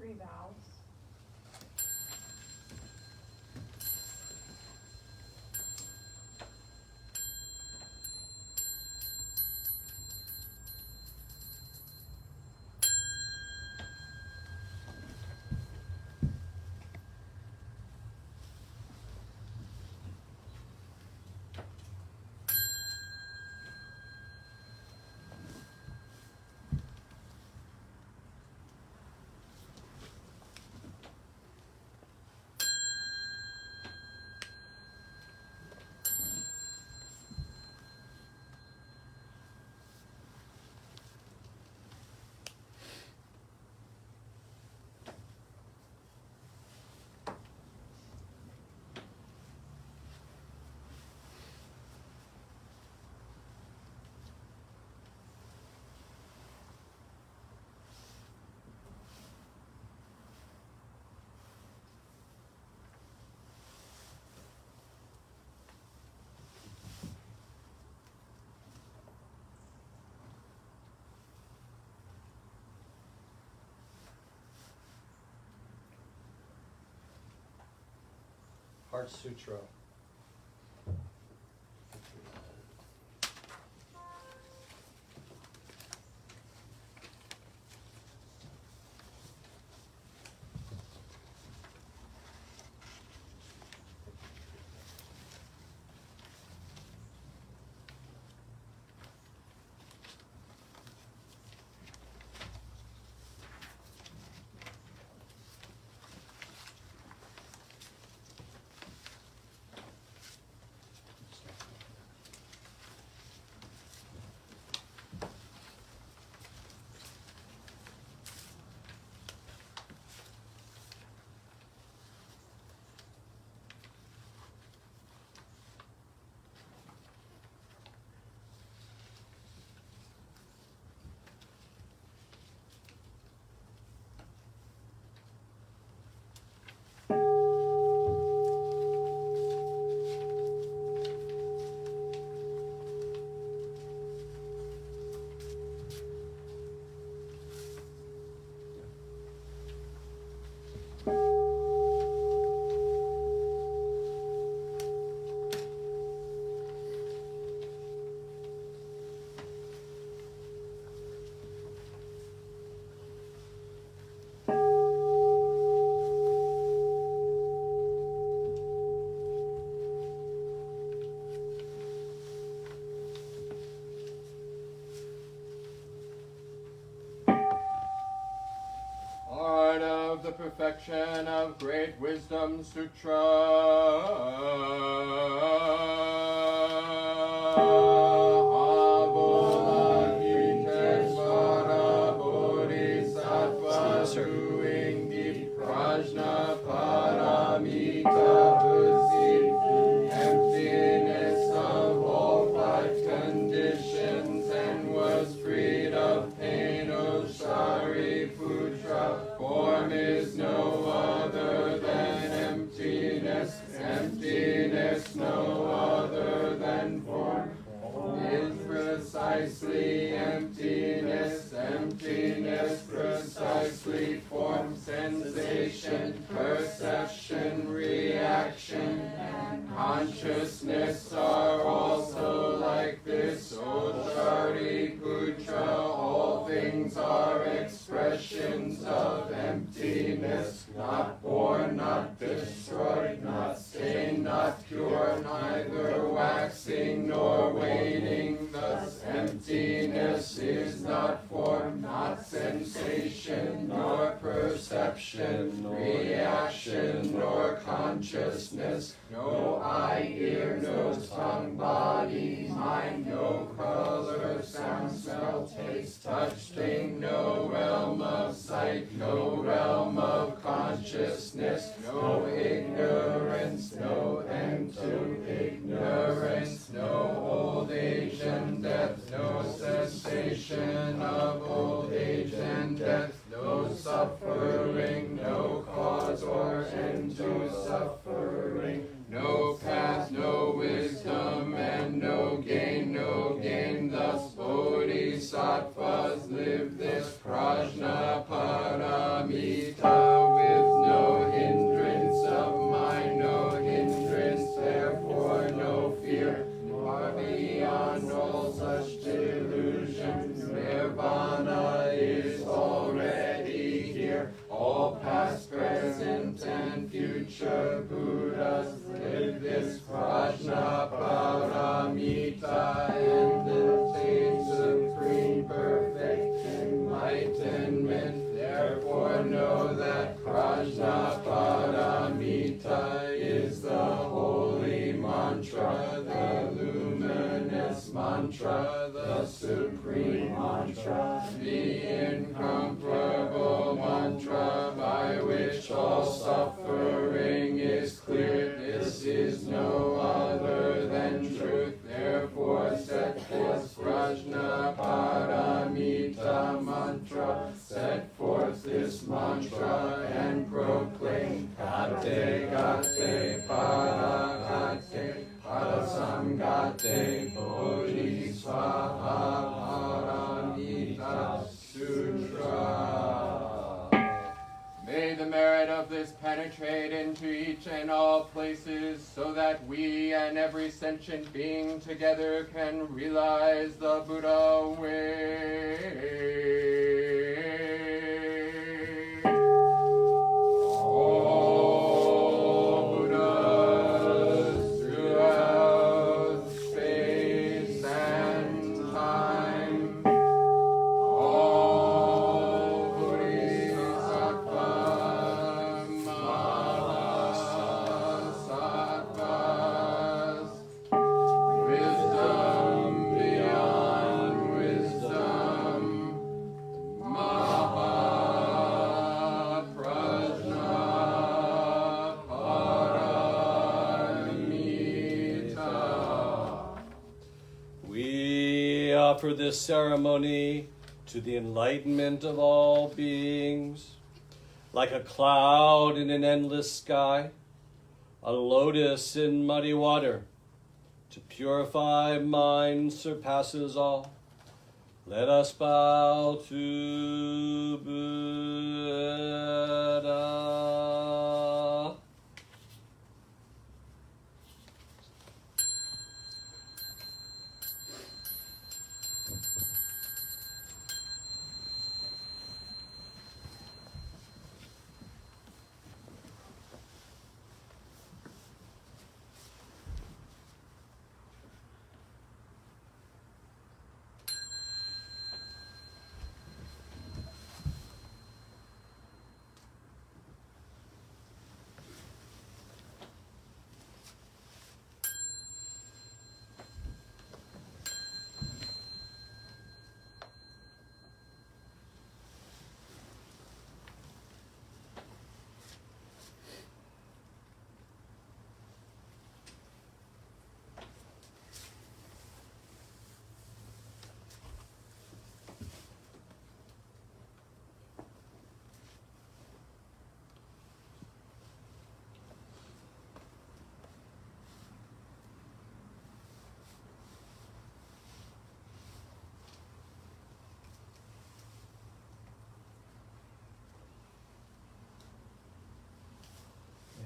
three vows. Heart Sutra. The perfection of great wisdom sutra. Avalokitesvara bodhisattva doing deep prajna paramita perceived emptiness of all five conditions and was freed of pain. O Shariputra, form is no other than emptiness, emptiness no other than form, is precisely emptiness, emptiness precisely form, sensation, perception, reaction, and consciousness are also like this. O Shariputra, all things are expressions of emptiness, not born, not destroyed, not stained, not pure, neither waxing nor waning. Thus emptiness is not form, not sensation, nor perception, reaction, nor consciousness, no eye, ear, nose, tongue, body, mind, no color, sound, smell, taste, touch, thing, no realm of sight, no realm of consciousness, no ignorance, no end to ignorance, no old age and death, no cessation of old age and death, no suffering, no cause or end to suffering, no path, no wisdom, and no gain, no gain. Thus bodhisattvas live this prajna paramita. future Buddhas with this Prajnaparamita and attain supreme perfect enlightenment. Therefore know that Prajnaparamita is the holy mantra, the luminous mantra, the supreme mantra, the incomparable mantra by which all suffering is cleared. This is no other than truth. Therefore set forth Prajnaparamita mantra. Set forth this mantra and proclaim Gate, Gate, Para Gate, Para Samgate, Bodhisvaha Paramita Sutra. May the merit of this penetrate into each and all places, so that we and every sentient being together can realize the Buddha way. All Buddhas throughout space and time, all Bodhisattvas, Mahasattvas, wisdom beyond wisdom, Mahaprajnaparamita. We offer this ceremony to the enlightenment of all beings, like a cloud in an endless sky, a lotus in muddy water. To purify mind surpasses all. Let us bow to Buddha.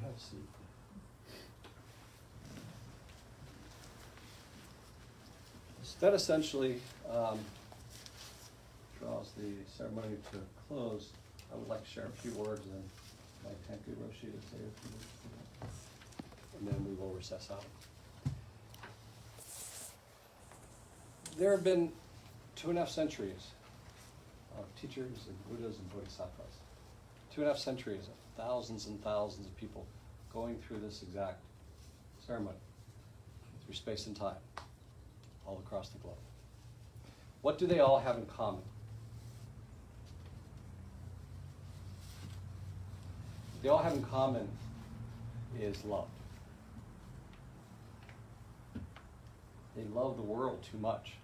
Have a seat. So that essentially draws the ceremony to a close. I would like to share a few words and like Tenku Roshi to say a few words, and then we will recess out. There have been 2.5 centuries of teachers and Buddhas and Bodhisattvas. 2.5 centuries of thousands and thousands of people going through this exact ceremony, through space and time, all across the globe. What do they all have in common? They all have in common is love. They love the world too much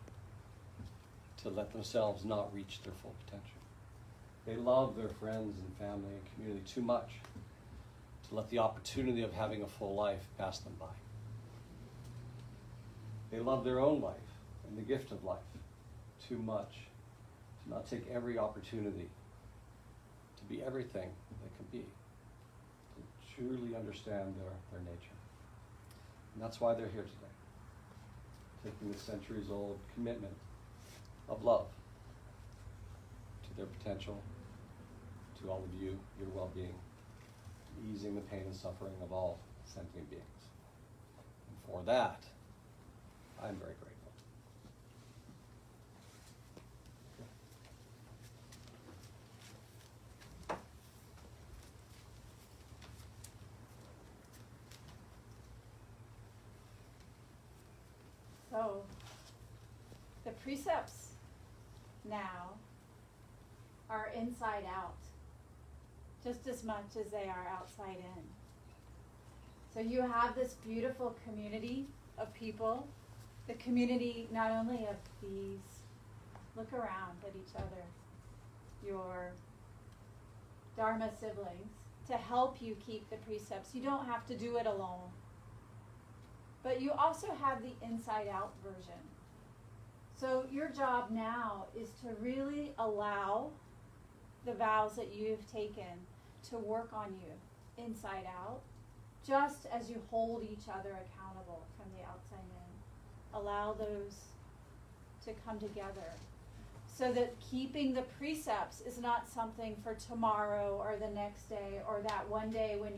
to let themselves not reach their full potential. They love their friends and family and community too much to let the opportunity of having a full life pass them by. They love their own life and the gift of life too much to not take every opportunity to be everything they can be, to truly understand their nature. And that's why they're here today, taking the centuries-old commitment of love to their potential, to all of you, your well-being, easing the pain and suffering of all sentient beings. And for that, I'm very grateful. So, the precepts now are inside out, just as much as they are outside in. So you have this beautiful community of people, the community not only of these, look around at each other, your Dharma siblings, to help you keep the precepts. You don't have to do it alone. But you also have the inside out version. So your job now is to really allow the vows that you've taken to work on you inside out, just as you hold each other accountable from the outside in. Allow those to come together so that keeping the precepts is not something for tomorrow or the next day or that one day when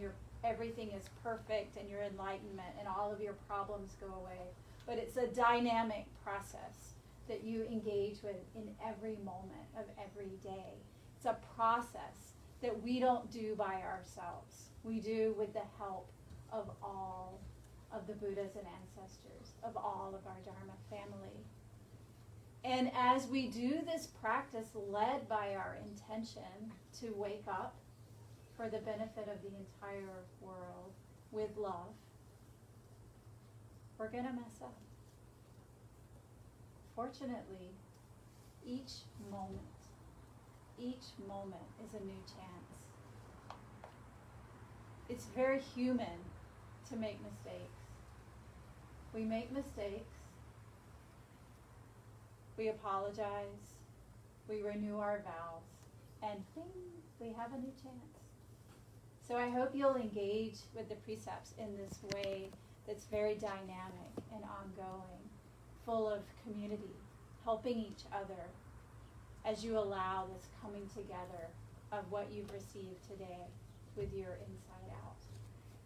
everything is perfect and your enlightenment and all of your problems go away. But it's a dynamic process that you engage with in every moment of every day. It's a process that we don't do by ourselves. We do with the help of all of the Buddhas and ancestors, of all of our Dharma family. And as we do this practice led by our intention to wake up for the benefit of the entire world with love, we're going to mess up. Fortunately, each moment is a new chance. It's very human to make mistakes. We make mistakes. We apologize. We renew our vows. And bing, we have a new chance. So I hope you'll engage with the precepts in this way that's very dynamic and ongoing, full of community, helping each other as you allow this coming together of what you've received today with your inside out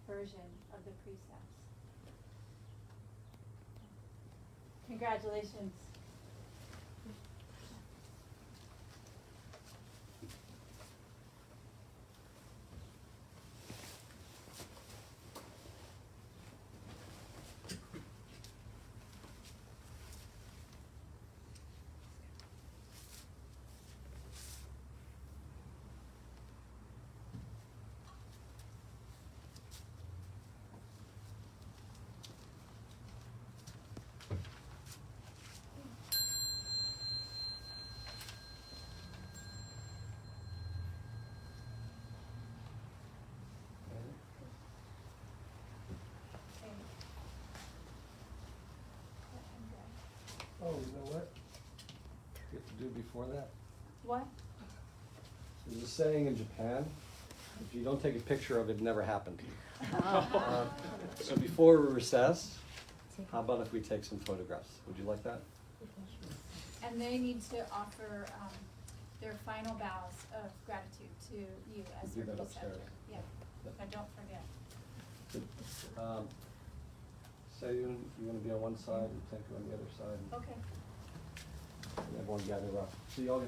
version of the precepts. Congratulations. Oh, you know what? You have to do before that. What? There's a saying in Japan, if you don't take a picture of it, it never happened. So before we recess, how about if we take some photographs? Would you like that? And they need to offer their final vows of gratitude to you as Do their that preceptor. upstairs. Yeah, but don't forget. So you're going to be on one side and Tanku on the other side. Okay. And everyone gather up. See you all.